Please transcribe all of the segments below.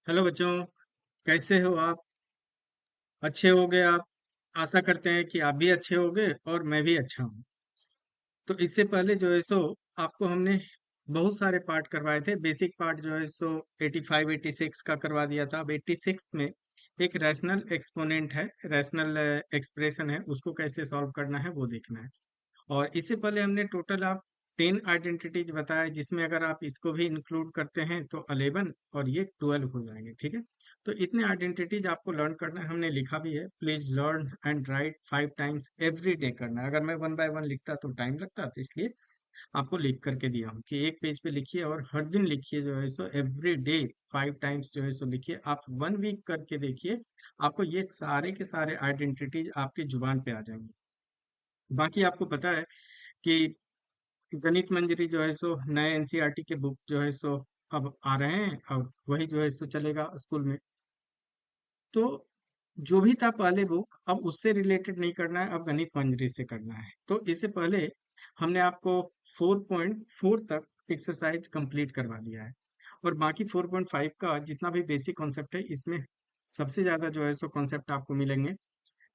Hello बच्चों। कैसे हो आप? अच्छे होगे आप? आशा करते हैं कि आप भी अच्छे होगे और मैं भी अच्छा हूँ। तो इससे पहले जो है सो आपको हमने बहुत सारे पार्ट करवाए थे। बेसिक पार्ट जो है सो 85 86 का करवा दिया था। अब 86 में एक रैशनल एक्सपोनेंट है, रैशनल एक्सप्रेशन है, उसको कैसे सॉल्व करना है वो देखना है। और इससे पहले हमने टोटल आप 10 आइडेंटिटीज बताया, जिसमें अगर आप इसको भी इंक्लूड करते हैं तो 11 और ये 12 हो जाएंगे। ठीक है, तो इतने आइडेंटिटीज आपको लर्न करना है, हमने लिखा भी है। Please learn and right 5 times every day करना है। अगर मैं वन बाय वन लिखता तो टाइम लगता, तो इसलिए आपको लिख करके दिया हूँ कि एक पेज पे लिखिए और हर दिन लिखिए जो है सो एवरी डे 5 टाइम्स जो है सो लिखिए। आप 1 वीक करके देखिए, आपको ये सारे के सारे आइडेंटिटीज आपकी जुबान पे आ जाएंगे। बाकी आपको पता है कि गणित मंजरी जो है सो नए एनसीईआरटी के बुक जो है सो अब आ रहे हैं, अब वही जो है सो चलेगा स्कूल में। तो जो भी था पहले बुक, अब उससे रिलेटेड नहीं करना है, अब गणित मंजरी से करना है। तो इससे पहले हमने आपको 4.4 तक एक्सरसाइज कंप्लीट करवा दिया है, और बाकी 4.5 का जितना भी बेसिक कॉन्सेप्ट है, इसमें सबसे ज्यादा जो है सो कॉन्सेप्ट आपको मिलेंगे।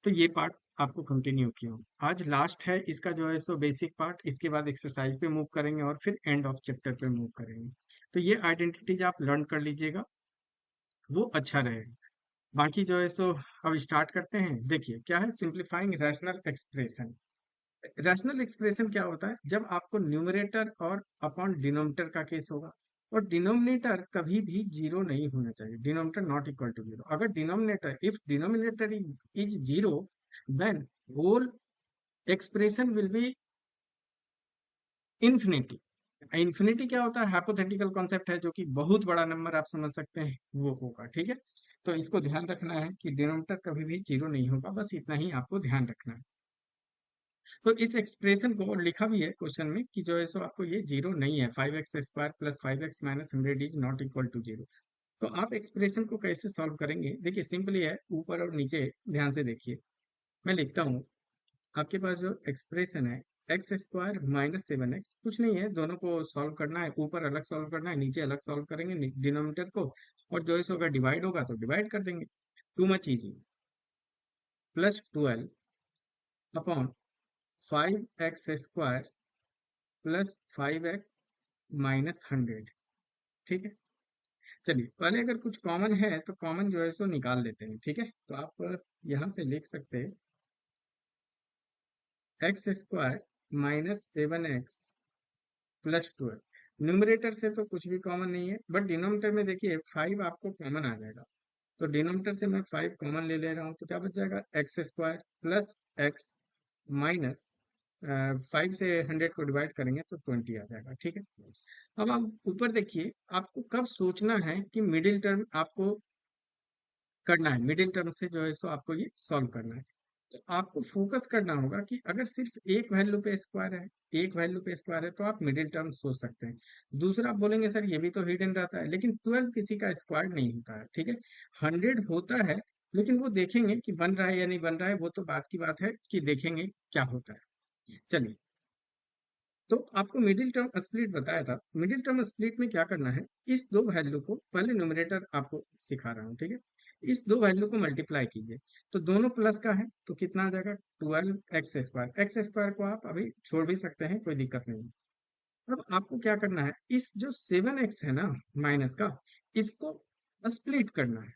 तो ये पार्ट आपको कंटिन्यू किया हूँ। आज लास्ट है इसका जो है सो बेसिक पार्ट, इसके बाद एक्सरसाइज पे मूव करेंगे और फिर एंड ऑफ चैप्टर पे मूव करेंगे। तो ये आइडेंटिटीज आप लर्न कर लीजिएगा, वो अच्छा रहेगा। बाकी जो है सो अब स्टार्ट करते हैं। देखिए क्या है, simplifying rational expression. Rational expression क्या होता है? जब आपको न्यूमरेटर और अपॉन डिनोमिनेटर का केस होगा, और डिनोमिनेटर कभी भी जीरो नहीं होना चाहिए, denominator not equal to zero. अगर denominator, if denominator is zero, then whole expression will be infinity. Infinity क्या होता है? हाइपोथेटिकल कॉन्सेप्ट है, जो कि बहुत बड़ा नंबर आप समझ सकते हैं वो होगा। ठीक है, तो इसको ध्यान रखना है कि डिनोमिनेटर कभी भी जीरो नहीं होगा, बस इतना ही आपको ध्यान रखना है। तो इस एक्सप्रेशन को लिखा भी है क्वेश्चन में कि जो है सो आपको ये जीरो नहीं है, 5x² plus 5x - 100 is not equal to zero. तो आप एक्सप्रेशन को कैसे सॉल्व करेंगे? देखिए सिंपली है, ऊपर और नीचे ध्यान से देखिए। मैं लिखता हूँ, आपके पास जो एक्सप्रेशन है x² - 7x, कुछ नहीं है, दोनों को सॉल्व करना है। ऊपर अलग सॉल्व करना है, नीचे अलग सॉल्व करेंगे डिनोमिनेटर को, और जो है सो अगर डिवाइड होगा तो डिवाइड कर देंगे। Too much easy. +12 upon 5x² plus 5x - 100। ठीक है, चलिए पहले अगर कुछ कॉमन है तो कॉमन जो है सो निकाल लेते हैं। ठीक है, तो आप यहाँ से लिख सकते हैं x² - 7x प्लस 12। न्यूमरेटर से तो कुछ भी कॉमन नहीं है, बट डिनोमिनेटर में देखिए 5 आपको कॉमन आ जाएगा। तो डिनोमिनेटर से मैं 5 कॉमन ले ले रहा हूँ, तो क्या बच जाएगा? x² प्लस x माइनस 5 से 100 को डिवाइड करेंगे तो 20 आ जाएगा। ठीक है, अब आप ऊपर देखिए, आपको कब सोचना है कि मिडिल टर्म आपको करना है, मिडिल टर्म से जो है सो आपको ये सॉल्व करना है। तो आपको फोकस करना होगा कि अगर सिर्फ एक वैल्यू पे स्क्वायर है, एक वैल्यू पे स्क्वायर है, तो आप मिडिल टर्म सोच सकते हैं। दूसरा आप बोलेंगे सर ये भी तो हिडन रहता है, लेकिन 12 किसी का स्क्वायर नहीं होता है। ठीक है, 100 होता है, लेकिन वो देखेंगे कि बन रहा है या नहीं बन रहा है, वो तो बात की बात है कि देखेंगे क्या होता है। चलिए, तो आपको मिडिल टर्म स्प्लिट बताया था। मिडिल टर्म स्प्लिट में क्या करना है, इस दो वैल्यू को, पहले न्यूमरेटर आपको सिखा रहा हूँ। ठीक है, इस दो वैल्यू को मल्टीप्लाई कीजिए, तो दोनों प्लस का है, तो कितना आ जाएगा? 12x²। एक्स स्क्वायर को आप अभी छोड़ भी सकते हैं, कोई दिक्कत नहीं है। अब आपको क्या करना है, इस जो 7x है ना माइनस का, इसको स्प्लिट करना है।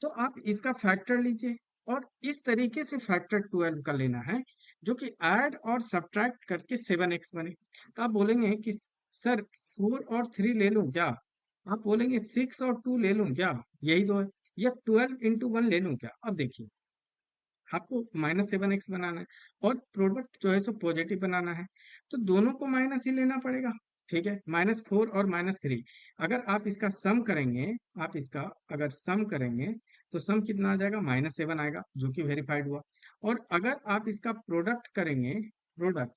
तो आप इसका फैक्टर लीजिए, और इस तरीके से फैक्टर 12 का लेना है, जो कि ऐड और सब्ट्रैक्ट करके 7x बने। तो आप बोलेंगे कि सर 4 और 3 ले लूं क्या? आप बोलेंगे 6 और 2 ले लूं क्या? यही दो है। या 12 × 1 ले लूं क्या? अब देखिए, आपको -7x बनाना है, और प्रोडक्ट जो है सो पॉजिटिव बनाना है, तो दोनों को माइनस ही लेना पड़ेगा। ठीक है, -4 और -3। अगर आप इसका सम करेंगे, आप इसका अगर सम करेंगे, तो सम कितना आ जाएगा? -7 आएगा, जो कि वेरीफाइड हुआ। और अगर आप इसका प्रोडक्ट करेंगे, प्रोडक्ट,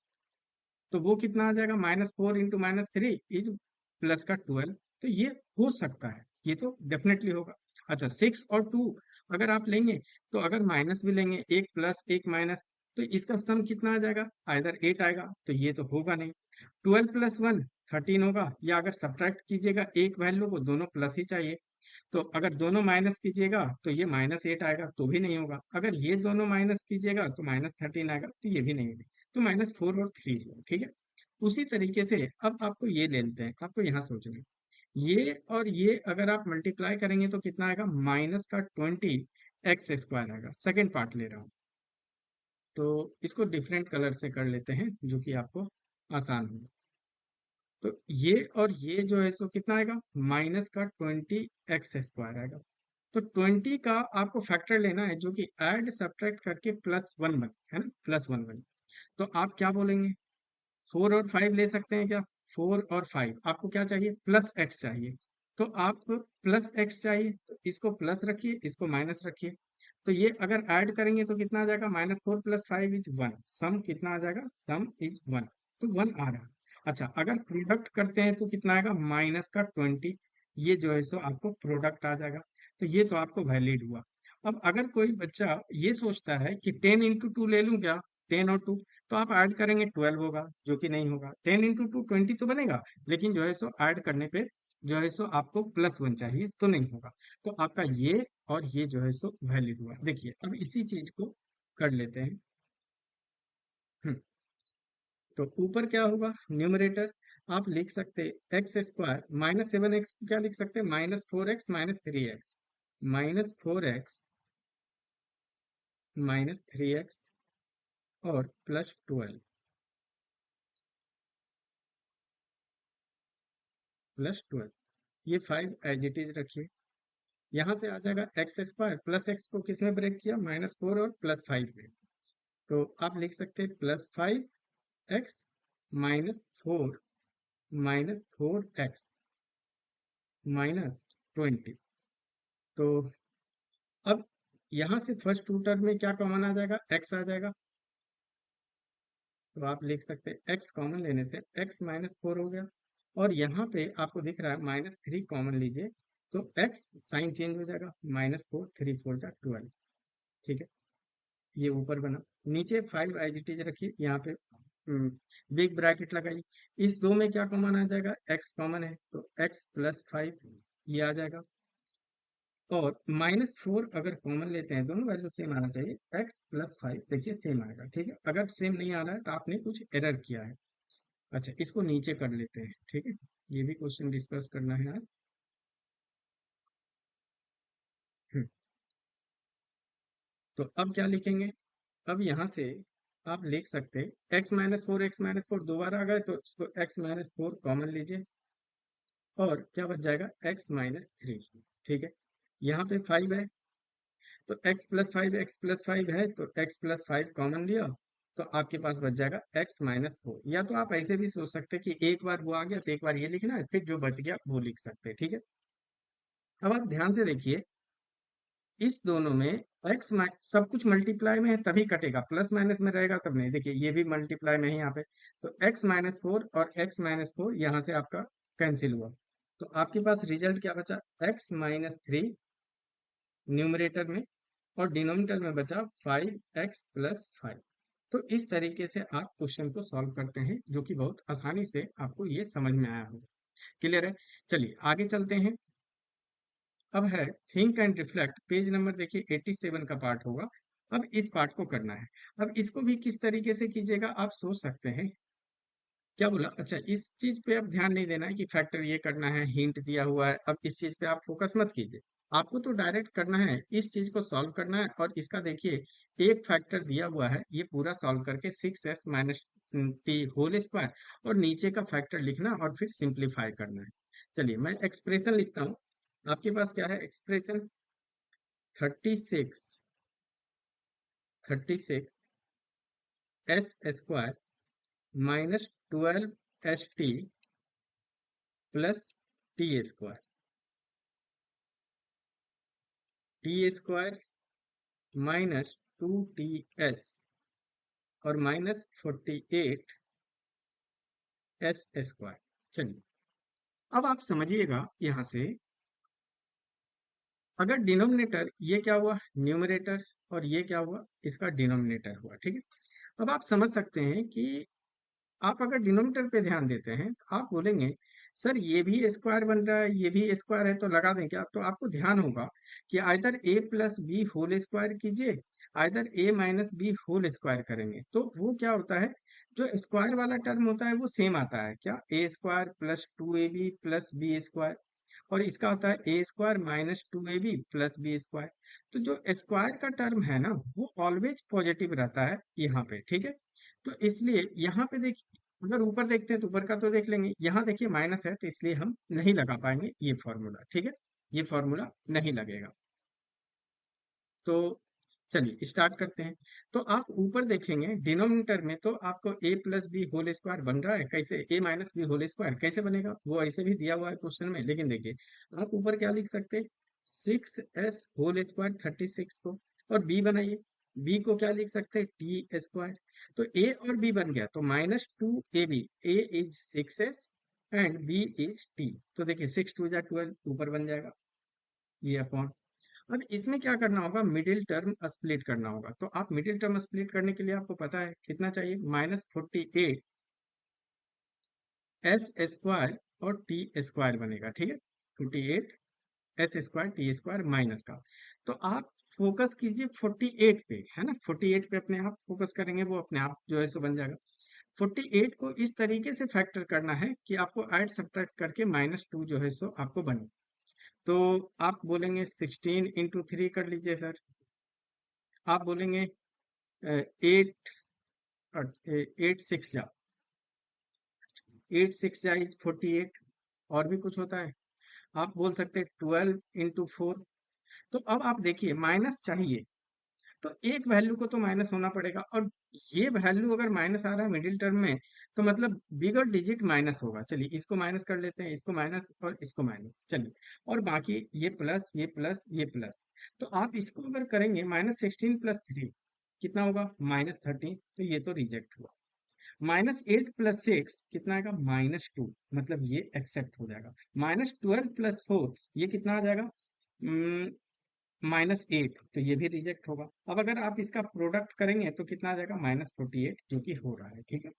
तो वो कितना आ जाएगा? -4 × -3 इज +12। तो ये हो सकता है, ये तो डेफिनेटली होगा। अच्छा, 6 और 2 अगर आप लेंगे, तो अगर माइनस भी लेंगे, एक प्लस एक माइनस, तो इसका सम कितना आ जाएगा? आइदर 8 आएगा, तो ये तो होगा नहीं। 12 + 1 13 होगा, या अगर सब्ट्रैक्ट कीजिएगा एक वैल्यू को, दोनों प्लस ही चाहिए, तो अगर दोनों माइनस कीजिएगा तो ये -8 आएगा तो भी नहीं होगा, अगर ये दोनों माइनस कीजिएगा तो -13 आएगा तो ये भी नहीं होगा, तो -4 और 3 है, ठीक है। उसी तरीके से अब आपको ये ले लेते हैं, आपको यहाँ सोचना है, ये और ये अगर आप मल्टीप्लाई करेंगे तो कितना आएगा, -20 x² आएगा। सेकेंड पार्ट ले रहा हूँ, तो इसको डिफरेंट कलर से कर लेते हैं जो कि आपको आसान हो। तो ये और ये जो है सो कितना आएगा, -20 x² आएगा। तो 20 का आपको फैक्टर लेना है जो कि ऐड सब्ट्रैक्ट करके +1 बने, है ना, +1 बने। तो आप क्या बोलेंगे, 4 और 5 ले सकते हैं क्या, 4 और 5 आपको क्या चाहिए, +x चाहिए। तो आप +x चाहिए तो इसको प्लस रखिए, इसको माइनस रखिए। तो ये अगर ऐड करेंगे तो कितना आ जाएगा, -4 + 5 इज 1, सम कितना आ जाएगा, सम इज 1, तो 1 आ रहा है। अच्छा, अगर प्रोडक्ट करते हैं तो कितना आएगा, -20, ये जो है सो आपको प्रोडक्ट आ जाएगा। तो ये तो आपको वैलिड हुआ। अब अगर कोई बच्चा ये सोचता है कि 10 × 2 ले लूं क्या, 10 और 2, तो आप ऐड करेंगे 12 होगा, जो कि नहीं होगा। 10 × 2 20 तो बनेगा, लेकिन जो है सो ऐड करने पे जो है सो आपको +1 चाहिए तो नहीं होगा। तो आपका ये और ये जो है सो वैलिड हुआ। देखिए अब इसी चीज को कर लेते हैं। हम्म, तो ऊपर क्या होगा, न्यूमरेटर आप लिख सकते x² -7x क्या लिख सकते हैं, -4x -3x, -4x -3x और +12 +12, ये 5 एज इट इज रखिए। यहाँ से आ जाएगा x² प्लस एक्स को किसमें ब्रेक किया, -4 और +5 में। तो आप लिख सकते हैं +5x -4 -4x -20। तो अब यहाँ से फर्स्ट टू टर्म में क्या कॉमन आ जाएगा, x आ जाएगा। तो आप लिख सकते हैं x कॉमन लेने से x -4 हो गया, और यहाँ पे आपको दिख रहा है -3 कॉमन लीजिए तो x साइन चेंज हो जाएगा, -4 3 4 जा 12, ठीक है। ये ऊपर बना, नीचे 5 एज इट इज रखिए, यहाँ पे बिग ब्रैकेट लगाइए। इस दो में क्या कॉमन आ जाएगा, x कॉमन है तो x +5 ये आ जाएगा। और -4 अगर कॉमन लेते हैं, दोनों वैल्यू सेम आना चाहिए, x +5 देखिए सेम आएगा, ठीक है। अगर सेम नहीं आ रहा है तो आपने कुछ एरर किया है। अच्छा, इसको नीचे कर लेते हैं, ठीक है। ये भी क्वेश्चन डिस्कस करना है आज। हम्म, तो अब क्या लिखेंगे, अब यहाँ से आप लिख सकते हैं x -4 दो बार आ गए तो इसको x -4 कॉमन लीजिए, और क्या बच जाएगा, x -3, ठीक है। यहाँ पे 5 है तो x +5 है तो x +5 कॉमन लिया, तो आपके पास बच जाएगा x -4। या तो आप ऐसे भी सोच सकते हैं कि एक बार वो आ गया तो एक बार ये लिखना है, फिर जो बच गया वो लिख सकते हैं, ठीक है। अब आप ध्यान से देखिए, इस दोनों में सब कुछ मल्टीप्लाई में है तभी कटेगा, प्लस माइनस में रहेगा तब नहीं। देखिए ये भी मल्टीप्लाई में है यहाँ पे, तो x-4 और x-4 यहाँ से आपका कैंसिल हुआ, तो आपके पास रिजल्ट क्या बचा, x-3 न्यूमरेटर में, और डिनोमिनेटर में बचा 5x + 5। तो इस तरीके से आप क्वेश्चन को सॉल्व करते हैं, जो कि बहुत आसानी से आपको ये समझ में आया होगा। क्लियर है, चलिए आगे चलते हैं। अब है think and reflect, page number देखिए 87 का पार्ट होगा। अब इस पार्ट को करना है। अब इसको भी किस तरीके से कीजिएगा आप सोच सकते हैं, क्या बोला, अच्छा इस चीज पे अब ध्यान नहीं देना है कि फैक्टर ये करना है, हिंट दिया हुआ है, अब इस चीज पे आप फोकस मत कीजिए। आपको तो डायरेक्ट करना है, इस चीज को सॉल्व करना है, और इसका देखिए एक फैक्टर दिया हुआ है, ये पूरा सॉल्व करके 6s - t² और नीचे का फैक्टर लिखना और फिर सिंप्लीफाई करना है। चलिए मैं एक्सप्रेशन लिखता हूँ। आपके पास क्या है expression, 36 -12st +t² t² -2ts और -48s²। चलिए अब आप समझिएगा यहाँ से, अगर डिनोमिनेटर ये क्या हुआ, न्यूमरेटर, और ये क्या हुआ, इसका डिनोमिनेटर हुआ, ठीक है। अब आप समझ सकते हैं कि आप अगर डिनोमिनेटर पे ध्यान देते हैं तो आप बोलेंगे सर ये भी स्क्वायर बन रहा है, ये भी स्क्वायर है, तो लगा दें क्या? तो आपको ध्यान होगा कि आइदर ए प्लस बी होल स्क्वायर कीजिए, आइदर ए माइनस बी होल स्क्वायर करेंगे, तो वो क्या होता है, जो स्क्वायर वाला टर्म होता है वो सेम आता है, क्या? A square plus 2ab plus B square, और इसका होता है A square minus 2ab plus B square. तो जो स्क्वायर का टर्म है ना, वो ऑलवेज पॉजिटिव रहता है यहाँ पे, ठीक है। तो इसलिए यहाँ पे देखिए, अगर ऊपर देखते हैं तो ऊपर का तो देख लेंगे, यहाँ देखिए माइनस है, तो इसलिए हम नहीं लगा पाएंगे ये फॉर्मूला, ठीक है, ये फॉर्मूला नहीं लगेगा। तो चलिए स्टार्ट करते हैं। तो आप ऊपर देखेंगे डिनोमिनेटर में तो आपको ए प्लस बी होल स्क्वायर बन रहा है, कैसे? ए माइनस बी होल स्क्वायर कैसे बनेगा, वो ऐसे भी दिया हुआ है क्वेश्चन में, लेकिन देखिए आप ऊपर क्या लिख सकते हैं, 6s होल स्क्वायर 36 को, और बी बनाइए, बी को क्या लिख सकते हैं, टी स्क्वायर। तो ए और बी बन गया, तो -2ab, A is 6s and B is T. तो देखिए 6 2 जा 12, ऊपर बन जाएगा ये अपॉन। अब इसमें क्या करना होगा, मिडिल टर्म स्प्लिट करना होगा। तो आप मिडिल टर्म स्प्लिट करने के लिए आपको पता है कितना चाहिए, -48s² और टी स्क्वायर बनेगा, ठीक है, 48s² टी स्क्वायर माइनस का। तो आप फोकस कीजिए 48 पे, है ना, 48 पे अपने आप फोकस करेंगे, वो अपने आप जो है सो बन जाएगा। 48 को इस तरीके से फैक्टर करना है कि आपको ऐड सब्ट्रैक्ट करके -2 जो है सो आपको बने। तो आप बोलेंगे 16 × 3 कर लीजिए सर, आप बोलेंगे 8 8 6 जा इज 48, और भी कुछ होता है, आप बोल सकते हैं 12 × 4। तो अब आप देखिए माइनस चाहिए, तो एक वैल्यू को तो माइनस होना पड़ेगा, और ये वैल्यू अगर माइनस आ रहा है मिडिल टर्म में, तो मतलब बिगर डिजिट माइनस होगा। चलिए इसको माइनस कर लेते हैं, इसको माइनस और इसको माइनस, चलिए, और बाकी ये प्लस ये प्लस ये प्लस। तो आप इसको अगर करेंगे -16 + 3 कितना होगा, -13, तो ये तो रिजेक्ट हुआ। -8 + 6 कितना आएगा, -2, मतलब ये एक्सेप्ट हो जाएगा। -12 + 4 ये कितना आ जाएगा, -8, तो ये भी रिजेक्ट होगा। अब अगर आप इसका प्रोडक्ट करेंगे तो कितना आ जाएगा, -48, जो कि हो रहा है, ठीक है।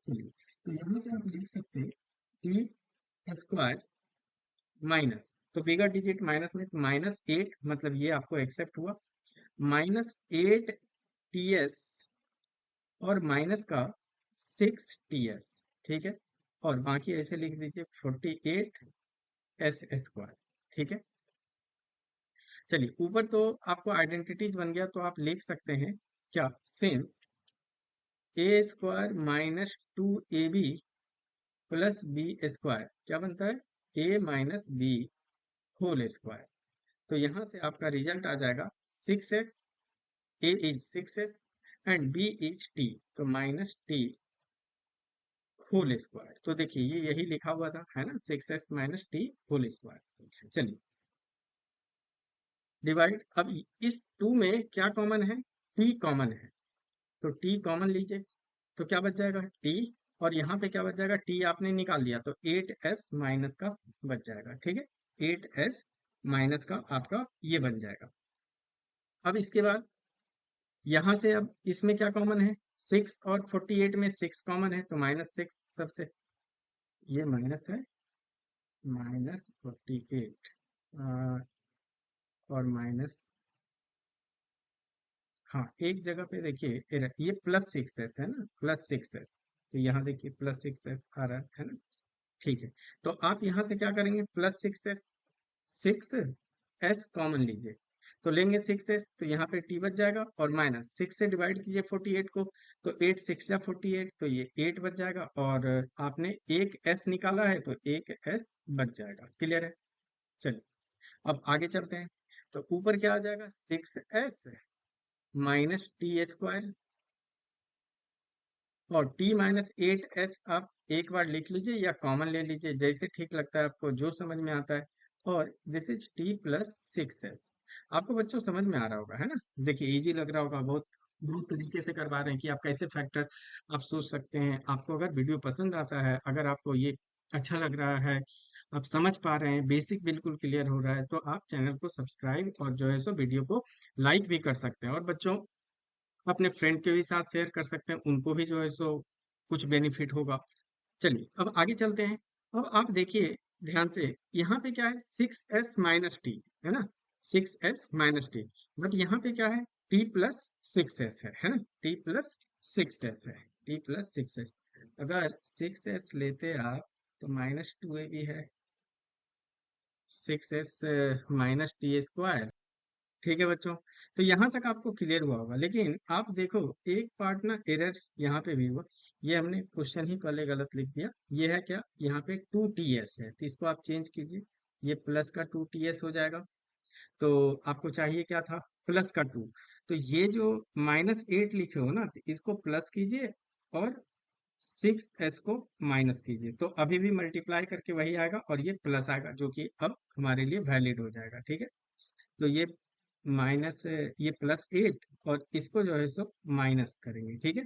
चलिए, तो यहाँ से आप लिख सकते हैं टी स्क्वायर माइनस, तो बिगर डिजिट माइनस में -8, मतलब ये आपको एक्सेप्ट हुआ, -8 ts और माइनस का 6 ts, ठीक है, और बाकी ऐसे लिख दीजिए 48s², ठीक है। चलिए ऊपर तो आपको आइडेंटिटीज बन गया, तो आप लिख सकते हैं क्या, since a² -2ab plus B square क्या बनता है, a minus B whole square. तो यहां से आपका रिजल्ट आ जाएगा 6x, a is 6s and b is t, तो -t होल स्क्वायर। तो देखिए ये यही लिखा हुआ था, है ना, 6s - t होल स्क्वायर। चलिए डिवाइड, अब इस 2 में क्या कॉमन है, t कॉमन है, तो t कॉमन लीजिए, तो क्या बच जाएगा, t, और यहाँ पे क्या बच जाएगा, t आपने निकाल लिया, तो 8s माइनस का बच जाएगा, ठीक है, 8s माइनस का आपका ये बन जाएगा। अब इसके बाद यहाँ से, अब इसमें क्या कॉमन है, 6 और 48 में 6 कॉमन है, तो -6 सबसे, ये माइनस है, -48 और माइनस, हाँ एक जगह पे देखिए ये +6s है ना, +6s, तो यहाँ देखिए +6s आ रहा है ना, ठीक है। तो आप यहाँ से क्या करेंगे, +6s, 6s कॉमन लीजिए, तो लेंगे 6s, तो यहाँ पे t बच जाएगा, और -6 से डिवाइड कीजिए 48 को, तो 8 6 या 48, तो ये 8 बच जाएगा, और आपने एक s निकाला है, तो एक s बच जाएगा, क्लियर है। चलिए अब आगे चलते हैं, तो ऊपर क्या आ जाएगा, 6s माइनस टी स्क्वायर, और t - 8s आप एक बार लिख लीजिए या कॉमन ले लीजिए, जैसे ठीक लगता है आपको, जो समझ में आता है, और दिस इज t + 6s। आपको बच्चों समझ में आ रहा होगा, है ना, देखिए इजी लग रहा होगा, बहुत बहुत तरीके से करवा रहे हैं कि आप कैसे फैक्टर आप सोच सकते हैं। आपको अगर वीडियो पसंद आता है, अगर आपको ये अच्छा लग रहा है, आप समझ पा रहे हैं, बेसिक बिल्कुल क्लियर हो रहा है, तो आप चैनल को सब्सक्राइब और जो है सो वीडियो को लाइक भी कर सकते हैं, और बच्चों अपने फ्रेंड के भी साथ शेयर कर सकते हैं, उनको भी जो है सो कुछ बेनिफिट होगा। चलिए अब आगे चलते हैं। अब आप देखिए ध्यान से, यहाँ पे क्या है, 6s - t, है ना, 6s - t, बट यहाँ पे क्या है, t+6s है ना, t+6s है, t+6s। अगर 6s लेते आप तो -2a भी है, 6s - t²। ठीक है बच्चों, तो यहाँ तक आपको क्लियर हुआ होगा। लेकिन आप देखो एक पार्ट ना एरर यहाँ पे भी हुआ, ये हमने क्वेश्चन ही पहले गलत लिख दिया। ये है क्या, यहाँ पे 2ts है, तो इसको आप चेंज कीजिए, ये प्लस का 2ts हो जाएगा। तो आपको चाहिए क्या था, प्लस का 2। तो ये जो -8 लिखे हो ना, तो इसको प्लस कीजिए और 6s को माइनस कीजिए, तो अभी भी मल्टीप्लाई करके वही आएगा और ये प्लस आएगा, जो कि अब हमारे लिए वैलिड हो जाएगा। ठीक है, तो ये माइनस, ये +8 और इसको जो है सो माइनस करेंगे। ठीक है,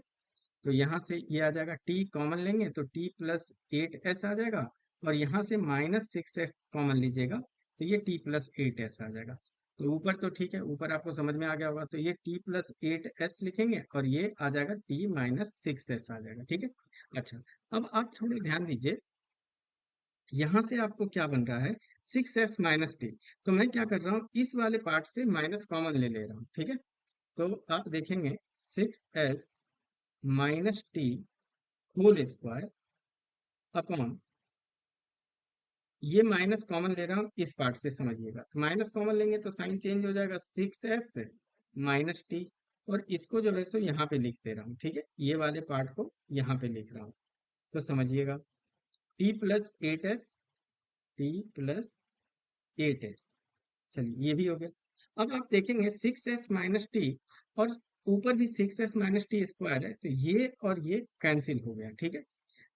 तो यहाँ से ये आ जाएगा, t कॉमन लेंगे तो t+8s आ जाएगा, और यहाँ से -6s कॉमन लीजिएगा तो ये t+8s आ जाएगा। तो ऊपर तो ठीक है, ऊपर आपको समझ में आ गया होगा, तो ये t+8s लिखेंगे और ये आ जाएगा t-6s आ जाएगा। ठीक है, अच्छा, अब आप थोड़े ध्यान दीजिए, यहाँ से आपको क्या बन रहा है, 6s - t। तो मैं क्या कर रहा हूँ, इस वाले पार्ट से माइनस कॉमन ले ले रहा हूँ। ठीक है, तो आप देखेंगे 6s - t² अपॉन, ये माइनस कॉमन ले रहा हूँ इस पार्ट से, समझिएगा, तो माइनस कॉमन लेंगे तो साइन चेंज हो जाएगा, 6s - t, और इसको जो है सो यहाँ पे लिख दे रहा हूँ। ठीक है, ये वाले पार्ट को यहाँ पे लिख रहा हूँ, तो समझिएगा, t+8s, t+8s। चलिए ये भी हो गया। अब आप देखेंगे 6s - t, और ऊपर भी 6s - t² है, तो ये और ये कैंसिल हो गया। ठीक है,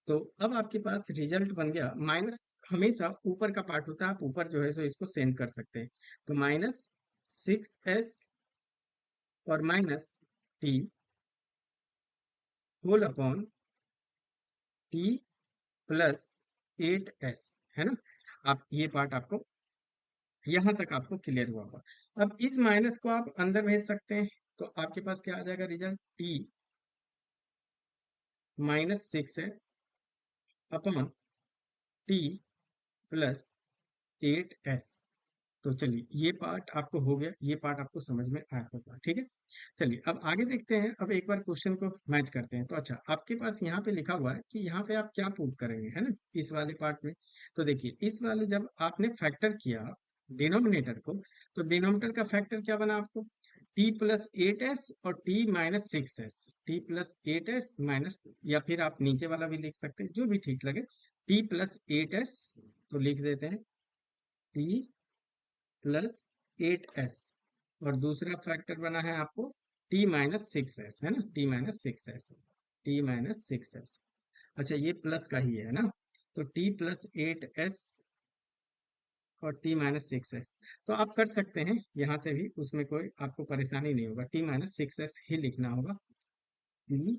तो अब आपके पास रिजल्ट बन गया, माइनस हमेशा ऊपर का पार्ट होता है, आप ऊपर जो है सो इसको सेंड कर सकते हैं। तो -6s और -t होल अपॉन t+8s, है ना। आप ये पार्ट आपको, यहाँ तक आपको क्लियर हुआ होगा। अब इस माइनस को आप अंदर भेज सकते हैं, तो आपके पास क्या आ जाएगा रिजल्ट, t-6s अपॉन t+8s। तो चलिए ये पार्ट आपको हो गया, ये पार्ट आपको समझ में आया होगा। ठीक है, चलिए अब आगे देखते हैं, अब एक बार क्वेश्चन को मैच करते हैं। तो अच्छा, आपके पास यहाँ पे लिखा हुआ है कि यहाँ पे आप क्या प्रूव करेंगे, है ना, इस वाले पार्ट में। तो देखिए इस वाले जब आपने फैक्टर किया डिनोमिनेटर को, तो डिनोमिनेटर का फैक्टर क्या बना आपको, t+8s और t-6s, t+8s माइनस, या फिर आप नीचे वाला भी लिख सकते हैं, जो भी ठीक लगे, t+8s, तो लिख देते हैं t+8s, और दूसरा फैक्टर बना है आपको t-6s, है ना, t-6s, t-6s। अच्छा, ये प्लस का ही है ना, तो t+8s और t-6s, तो आप कर सकते हैं यहाँ से भी, उसमें कोई आपको परेशानी नहीं होगा, t-6s ही लिखना होगा, t,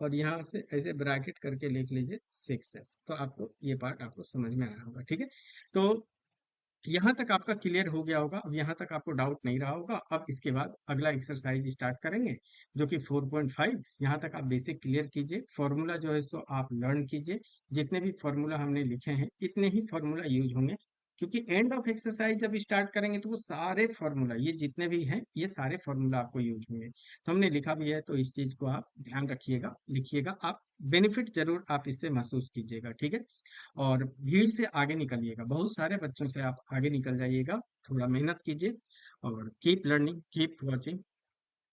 और यहाँ से ऐसे ब्रैकेट करके लिख लीजिए 6s, तो आपको ये पार्ट आपको समझ में आया होगा। ठीक है, तो यहाँ तक आपका क्लियर हो गया होगा, अब यहाँ तक आपको डाउट नहीं रहा होगा। अब इसके बाद अगला एक्सरसाइज स्टार्ट करेंगे, जो कि 4.5। यहाँ तक आप बेसिक क्लियर कीजिए, फॉर्मूला जो है सो आप लर्न कीजिए, जितने भी फॉर्मूला हमने लिखे हैं इतने ही फॉर्मूला यूज होंगे, क्योंकि एंड ऑफ एक्सरसाइज जब स्टार्ट करेंगे तो वो सारे फॉर्मूला, ये जितने भी हैं, ये सारे फॉर्मूला आपको यूज होंगे। तो हमने लिखा भी है, तो इस चीज को आप ध्यान रखिएगा, लिखिएगा, आप बेनिफिट जरूर आप इससे महसूस कीजिएगा। ठीक है, और भीड़ से आगे निकलिएगा, बहुत सारे बच्चों से आप आगे निकल जाइएगा, थोड़ा मेहनत कीजिए, और कीप लर्निंग, कीप वॉचिंग।